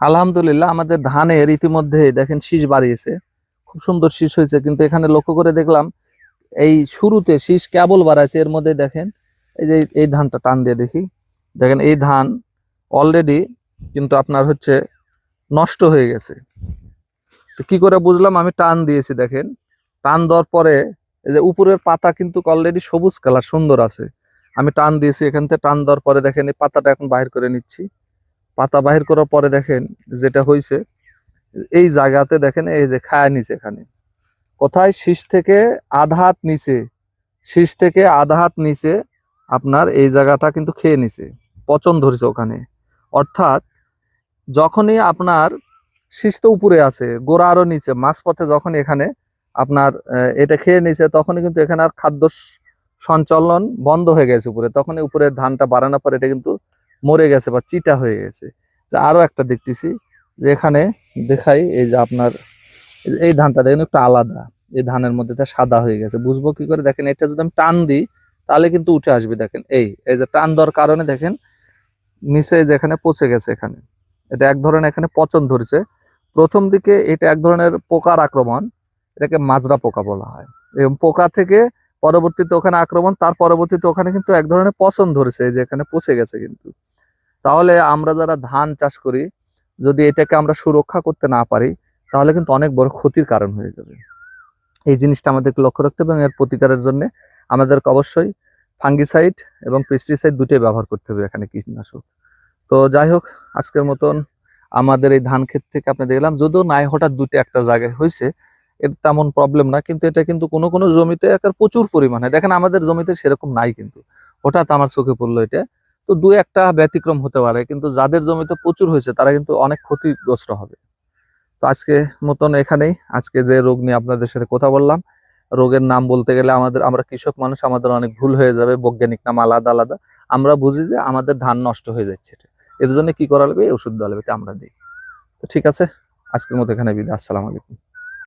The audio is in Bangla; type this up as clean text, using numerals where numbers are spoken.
আলহামদুলিল্লাহ আমাদের ধানের ইতিমধ্যে দেখেন শীষ বাড়িয়েছে, খুব সুন্দর শীষ হয়েছে। কিন্তু এখানে লক্ষ্য করে দেখলাম এই শুরুতে শীষ কেবল বাড়াইছে, এর মধ্যে দেখেন এই যে এই ধানটা টান দিয়ে দেখি, দেখেন এই ধান অলরেডি কিন্তু আপনার হচ্ছে নষ্ট হয়ে গেছে। তো কি করে বুঝলাম, আমি টান দিয়েছি, দেখেন টান দেওয়ার পরে এই যে উপরের পাতা কিন্তু অলরেডি সবুজ কালার সুন্দর আছে। আমি টান দিয়েছি, এখান থেকে টান দেওয়ার পরে দেখেন এই পাতাটা এখন বাহির করে নিচ্ছি। পাতা বাহির করার পরে দেখেন যেটা হয়েছে, এই জায়গাতে দেখেন এই যে খায়া নিচে, এখানে কোথায় শীষ থেকে আধা হাত নিচে, শীষ থেকে আধা হাত নিচে আপনার এই জায়গাটা কিন্তু খেয়ে নিছে, পচন ধরেছে ওখানে। অর্থাৎ যখনই আপনার শীষ তো উপরে আছে, গোড়া আরো নিচে, মাঝপথে যখন এখানে আপনার এটা খেয়ে নিছে, তখনই কিন্তু এখানে আর খাদ্য সঞ্চালন বন্ধ হয়ে গেছে উপরে, তখনই উপরে ধানটা বাড়ানোর পর এটা কিন্তু মরে গেছে বা চিটা হয়ে গেছে। যে আরো একটা দেখতেছি যে এখানে দেখাই, এই যে আপনার এই ধানটা দেখেন একটু আলাদা, এই ধানের মধ্যে তা সাদা হয়ে গেছে, বুঝবো কি করে? দেখেন এটা যদি আমি টান দিই তাহলে কিন্তু উঠে আসবে। দেখেন এই এই যে টান দেওয়ার কারণে দেখেন নিচে যেখানে পচে গেছে, এখানে এটা এক ধরনের এখানে পচন ধরেছে। প্রথম দিকে এটা এক ধরনের পোকার আক্রমণ, এটাকে মাজরা পোকা বলা হয়। এবং পোকা থেকে পরবর্তীতে ওখানে আক্রমণ, তার পরবর্তীতে ওখানে কিন্তু এক ধরনের পচন ধরেছে, এই যে এখানে পচে গেছে কিন্তু। তাহলে আমরা যারা ধান চাষ করি, যদি এটাকে আমরা সুরক্ষা করতে না পারি, তাহলে কিন্তু অনেক বড় ক্ষতির কারণ হয়ে যাবে। এই জিনিসটা আমাদেরকে লক্ষ্য রাখতে হবে এবং এর প্রতিকারের জন্য আমাদেরকে অবশ্যই ফাঙ্গিসাইড এবং পেস্টিসাইড দুটোই ব্যবহার করতে হবে এখানে, কীটনাশক। তো যাই হোক, আজকের মতন আমাদের এই ধান ক্ষেত থেকে আপনি দেখলাম, যদিও নাই হঠাৎ দুটো একটা জায়গায় হয়েছে, এর তেমন প্রবলেম না, কিন্তু এটা কিন্তু কোনো কোনো জমিতে একটা প্রচুর পরিমাণে, দেখেন আমাদের জমিতে সেরকম নাই, কিন্তু হঠাৎ আমার চোখে পড়লো এটা। তো দু একটা ব্যতিক্রম হতে পারে, কিন্তু যাদের জমিতে প্রচুর হয়েছে তারা কিন্তু অনেক ক্ষতিগ্রস্ত হবে। তো আজকে মতন এখানেই, আজকে যে রোগ নিয়ে আপনাদের সাথে কথা বললাম, রোগের নাম বলতে গেলে আমরা কৃষক মানুষ, আমাদের অনেক ভুল হয়ে যাবে, বৈজ্ঞানিক নাম আলাদা আলাদা। আমরা বুঝি যে আমাদের ধান নষ্ট হয়ে যাচ্ছে, এর জন্য কি করা লাগবে, ওষুধ দেওয়া লাগবে, এটা আমরা দিই। তো ঠিক আছে, আজকের মতো এখানে বিদায়। আসসালামু আলাইকুম।